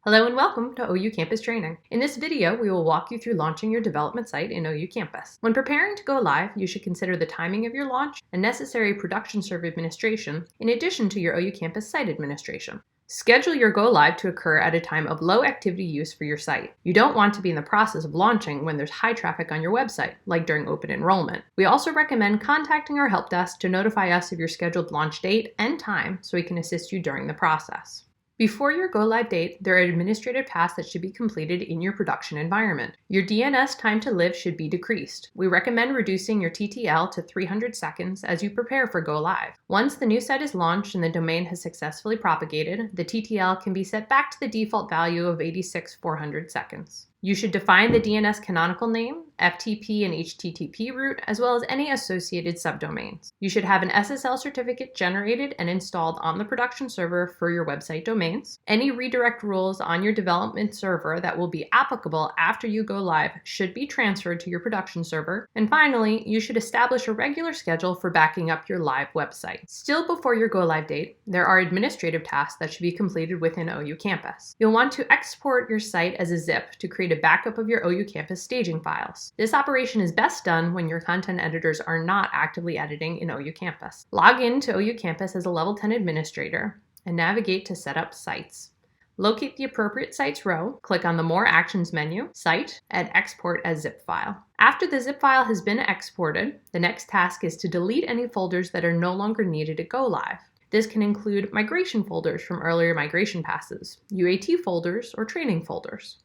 Hello and welcome to OU Campus Training. In this video, we will walk you through launching your development site in OU Campus. When preparing to go live, you should consider the timing of your launch and necessary production server administration in addition to your OU Campus site administration. Schedule your go live to occur at a time of low activity use for your site. You don't want to be in the process of launching when there's high traffic on your website, like during open enrollment. We also recommend contacting our help desk to notify us of your scheduled launch date and time so we can assist you during the process. Before your go-live date, there are administrative tasks that should be completed in your production environment. Your DNS time to live should be decreased. We recommend reducing your TTL to 300 seconds as you prepare for go-live. Once the new site is launched and the domain has successfully propagated, the TTL can be set back to the default value of 86,400 seconds. You should define the DNS canonical name, FTP and HTTP route, as well as any associated subdomains. You should have an SSL certificate generated and installed on the production server for your website domains. Any redirect rules on your development server that will be applicable after you go live should be transferred to your production server. And finally, you should establish a regular schedule for backing up your live website. Still before your go live date, there are administrative tasks that should be completed within OU Campus. You'll want to export your site as a zip to create a backup of your OU Campus staging files. This operation is best done when your content editors are not actively editing in OU Campus. Log in to OU Campus as a Level 10 administrator and navigate to Set Up Sites. Locate the appropriate sites row, click on the More Actions menu, Site, and Export as zip file. After the zip file has been exported, the next task is to delete any folders that are no longer needed to go live. This can include migration folders from earlier migration passes, UAT folders, or training folders.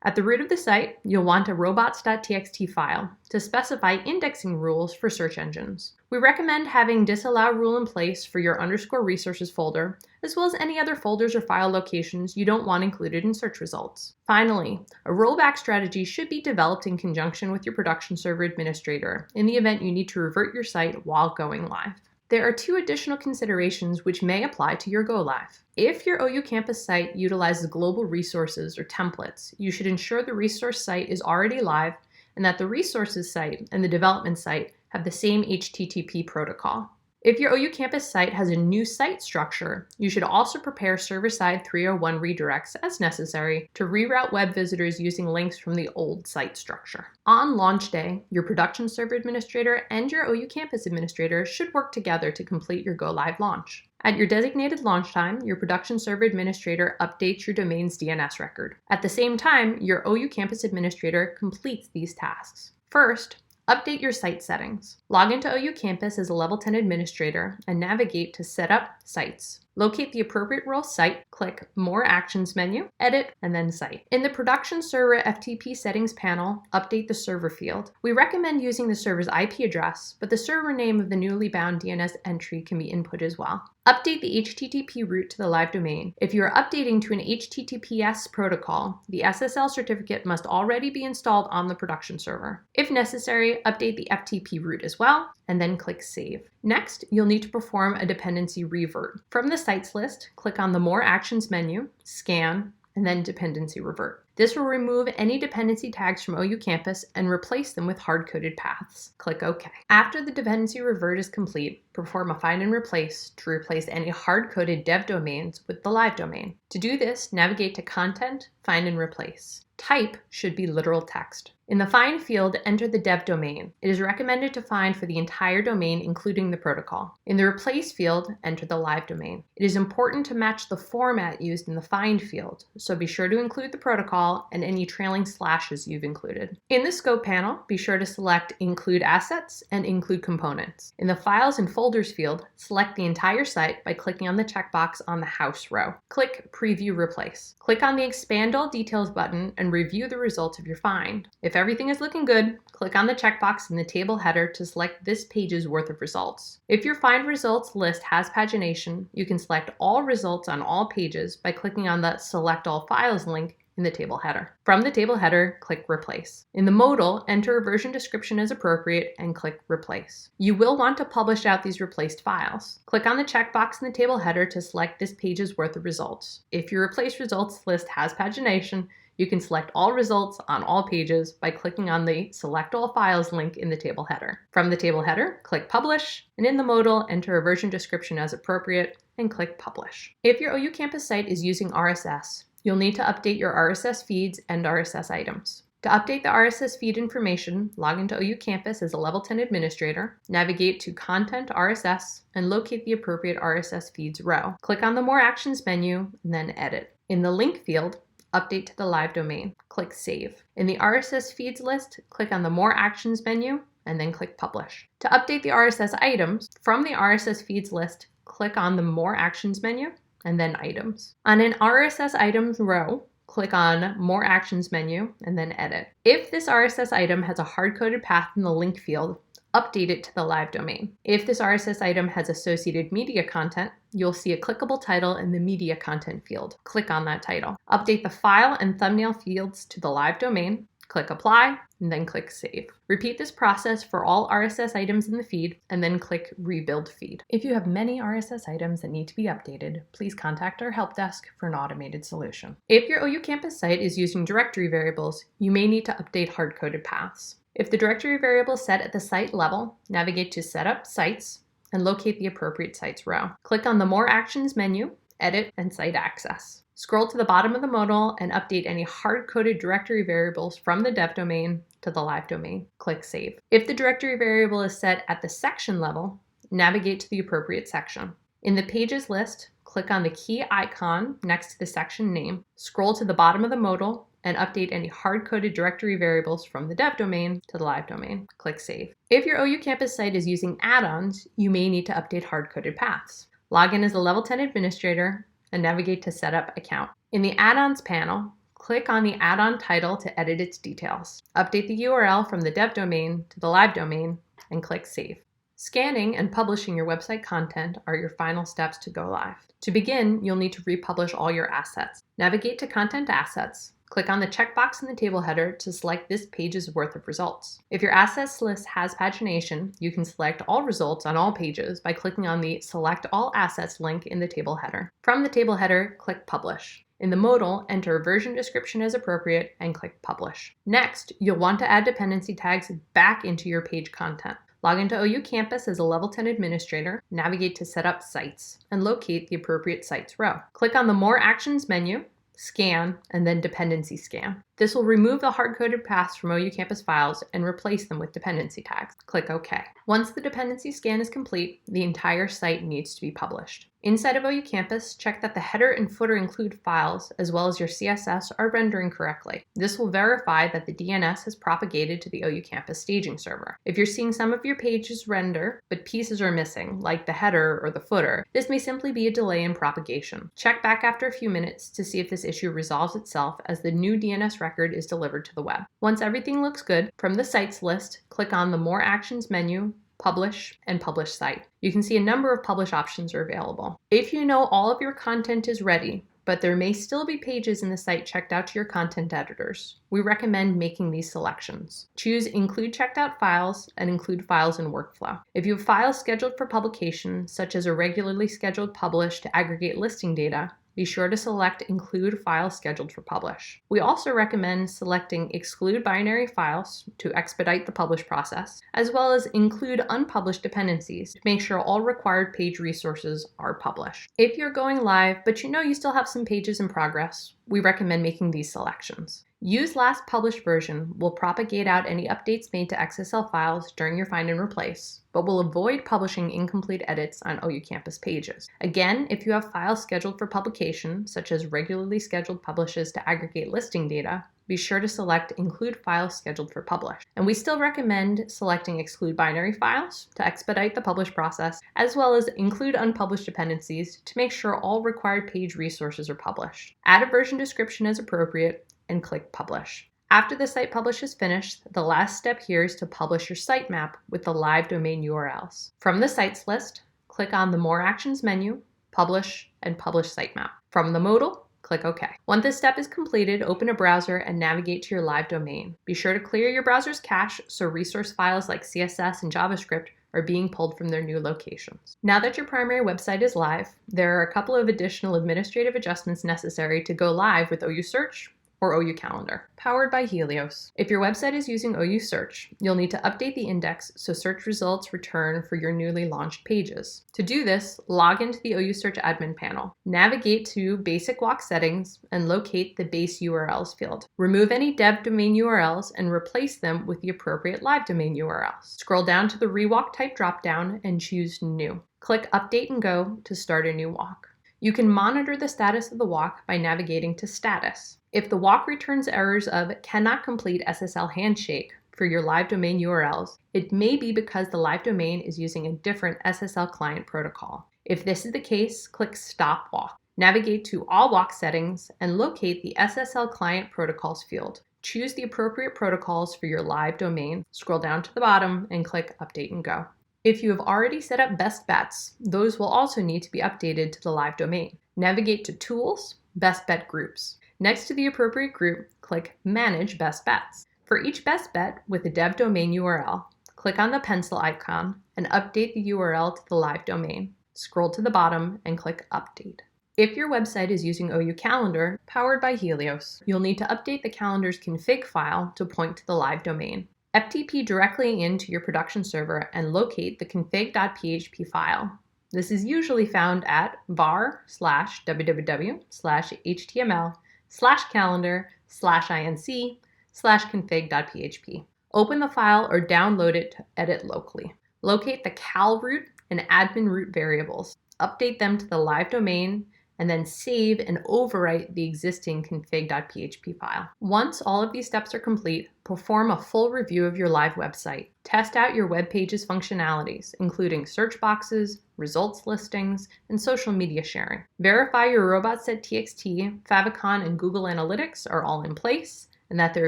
At the root of the site, you'll want a robots.txt file to specify indexing rules for search engines. We recommend having disallow rule in place for your _resources folder, as well as any other folders or file locations you don't want included in search results. Finally, a rollback strategy should be developed in conjunction with your production server administrator in the event you need to revert your site while going live. There are two additional considerations which may apply to your go live. If your OU Campus site utilizes global resources or templates, you should ensure the resource site is already live and that the resources site and the development site have the same HTTP protocol. If your OU Campus site has a new site structure, you should also prepare server-side 301 redirects as necessary to reroute web visitors using links from the old site structure. On launch day, your production server administrator and your OU Campus administrator should work together to complete your go-live launch. At your designated launch time, your production server administrator updates your domain's DNS record. At the same time, your OU Campus administrator completes these tasks. First, update your site settings. Log into OU Campus as a Level 10 administrator and navigate to Set Up Sites. Locate the appropriate role site, click More Actions menu, Edit, and then Site. In the Production Server FTP Settings panel, update the server field. We recommend using the server's IP address, but the server name of the newly bound DNS entry can be input as well. Update the HTTP route to the live domain. If you are updating to an HTTPS protocol, the SSL certificate must already be installed on the production server. If necessary, update the FTP route as well, and then click Save. Next, you'll need to perform a dependency revert. From the sites list, click on the More Actions menu, Scan, and then Dependency Revert. This will remove any dependency tags from OU Campus and replace them with hard-coded paths. Click OK. After the dependency revert is complete, perform a find and replace to replace any hard-coded dev domains with the live domain. To do this, navigate to Content, Find and Replace. Type should be literal text. In the Find field, enter the dev domain. It is recommended to find for the entire domain, including the protocol. In the Replace field, enter the live domain. It is important to match the format used in the Find field, so be sure to include the protocol and any trailing slashes you've included. In the Scope panel, be sure to select Include Assets and Include Components. In the Files and Folders field, select the entire site by clicking on the checkbox on the House row. Click Preview Replace. Click on the Expand All Details button and review the results of your find. If everything is looking good, click on the checkbox in the table header to select this page's worth of results. If your find results list has pagination, you can select all results on all pages by clicking on the Select All Files link in the table header. From the table header, click Replace. In the modal, enter a version description as appropriate and click Replace. You will want to publish out these replaced files. Click on the checkbox in the table header to select this page's worth of results. If your replaced results list has pagination, you can select all results on all pages by clicking on the Select All Files link in the table header. From the table header, click Publish, and in the modal, enter a version description as appropriate and click Publish. If your OU Campus site is using RSS, you'll need to update your RSS feeds and RSS items. To update the RSS feed information, log into OU Campus as a Level 10 administrator, navigate to Content RSS, and locate the appropriate RSS feeds row. Click on the More Actions menu, and then Edit. In the Link field, update to the live domain. Click Save. In the RSS feeds list, click on the More Actions menu, and then click Publish. To update the RSS items, from the RSS feeds list, click on the More Actions menu, and then Items. On an RSS items row, click on More Actions menu, and then Edit. If this RSS item has a hard-coded path in the link field, update it to the live domain. If this RSS item has associated media content, you'll see a clickable title in the media content field. Click on that title. Update the file and thumbnail fields to the live domain. Click Apply, and then click Save. Repeat this process for all RSS items in the feed, and then click Rebuild Feed. If you have many RSS items that need to be updated, please contact our help desk for an automated solution. If your OU Campus site is using directory variables, you may need to update hard-coded paths. If the directory variable is set at the site level, navigate to Setup Sites, and locate the appropriate sites row. Click on the More Actions menu, Edit, and Site Access. Scroll to the bottom of the modal and update any hard-coded directory variables from the dev domain to the live domain. Click Save. If the directory variable is set at the section level, navigate to the appropriate section. In the Pages list, click on the key icon next to the section name, scroll to the bottom of the modal, and update any hard-coded directory variables from the dev domain to the live domain. Click Save. If your OU Campus site is using add-ons, you may need to update hard-coded paths. Log in as a Level 10 administrator, and navigate to Setup Account. In the Add-ons panel, click on the add-on title to edit its details. Update the URL from the dev domain to the live domain, and click Save. Scanning and publishing your website content are your final steps to go live. To begin, you'll need to republish all your assets. Navigate to Content Assets. Click on the checkbox in the table header to select this page's worth of results. If your assets list has pagination, you can select all results on all pages by clicking on the Select All Assets link in the table header. From the table header, click Publish. In the modal, enter a version description as appropriate and click Publish. Next, you'll want to add dependency tags back into your page content. Log into OU Campus as a Level 10 administrator, navigate to Setup Sites, and locate the appropriate sites row. Click on the More Actions menu, Scan, and then Dependency Scan. This will remove the hard-coded paths from OU Campus files and replace them with dependency tags. Click OK. Once the dependency scan is complete, the entire site needs to be published. Inside of OU Campus, check that the header and footer include files, as well as your CSS, are rendering correctly. This will verify that the DNS has propagated to the OU Campus staging server. If you're seeing some of your pages render, but pieces are missing, like the header or the footer, this may simply be a delay in propagation. Check back after a few minutes to see if this issue resolves itself as the new DNS record is delivered to the web. Once everything looks good, from the Sites list, click on the More Actions menu, Publish, and Publish Site. You can see a number of publish options are available. If you know all of your content is ready, but there may still be pages in the site checked out to your content editors, we recommend making these selections. Choose Include Checked Out Files and Include Files in Workflow. If you have files scheduled for publication, such as a regularly scheduled publish to aggregate listing data, be sure to select Include Files Scheduled for Publish. We also recommend selecting Exclude Binary Files to expedite the publish process, as well as Include Unpublished Dependencies to make sure all required page resources are published. If you're going live, but you know you still have some pages in progress, we recommend making these selections. Use Last Published Version will propagate out any updates made to XSL files during your find and replace, but will avoid publishing incomplete edits on OU Campus pages. Again, if you have files scheduled for publication, such as regularly scheduled publishes to aggregate listing data, be sure to select Include Files Scheduled for Publish. And we still recommend selecting Exclude Binary Files to expedite the publish process, as well as Include Unpublished Dependencies to make sure all required page resources are published. Add a version description as appropriate, and click Publish. After the site publish is finished, the last step here is to publish your sitemap with the live domain URLs. From the Sites list, click on the More Actions menu, Publish, and Publish Sitemap. From the modal, click OK. Once this step is completed, open a browser and navigate to your live domain. Be sure to clear your browser's cache so resource files like CSS and JavaScript are being pulled from their new locations. Now that your primary website is live, there are a couple of additional administrative adjustments necessary to go live with OU Search, or OU Calendar, powered by Helios. If your website is using OU Search, you'll need to update the index so search results return for your newly launched pages. To do this, log into the OU Search admin panel. Navigate to Basic Walk Settings and locate the Base URLs field. Remove any dev domain URLs and replace them with the appropriate live domain URLs. Scroll down to the Rewalk type dropdown and choose New. Click Update and Go to start a new walk. You can monitor the status of the walk by navigating to Status. If the walk returns errors of cannot complete SSL handshake for your live domain URLs, it may be because the live domain is using a different SSL client protocol. If this is the case, click Stop Walk. Navigate to All Walk Settings and locate the SSL client protocols field. Choose the appropriate protocols for your live domain. Scroll down to the bottom and click Update and Go. If you have already set up best bets, those will also need to be updated to the live domain. Navigate to Tools, Best Bet Groups. Next to the appropriate group, click Manage Best Bets. For each best bet with a dev domain URL, click on the pencil icon and update the URL to the live domain. Scroll to the bottom and click Update. If your website is using OU Calendar, powered by Helios, you'll need to update the calendar's config file to point to the live domain. FTP directly into your production server and locate the config.php file. This is usually found at var/www/html/calendar/inc/config.php. Open the file or download it to edit locally. Locate the cal root and admin root variables. Update them to the live domain and then save and overwrite the existing config.php file. Once all of these steps are complete, perform a full review of your live website. Test out your web page's functionalities, including search boxes, results listings, and social media sharing. Verify your robots.txt, favicon, and Google Analytics are all in place and that they're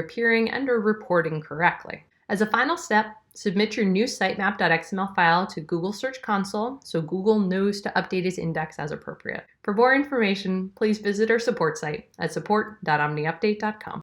appearing and are reporting correctly. As a final step, submit your new sitemap.xml file to Google Search Console so Google knows to update its index as appropriate. For more information, please visit our support site at support.omniupdate.com.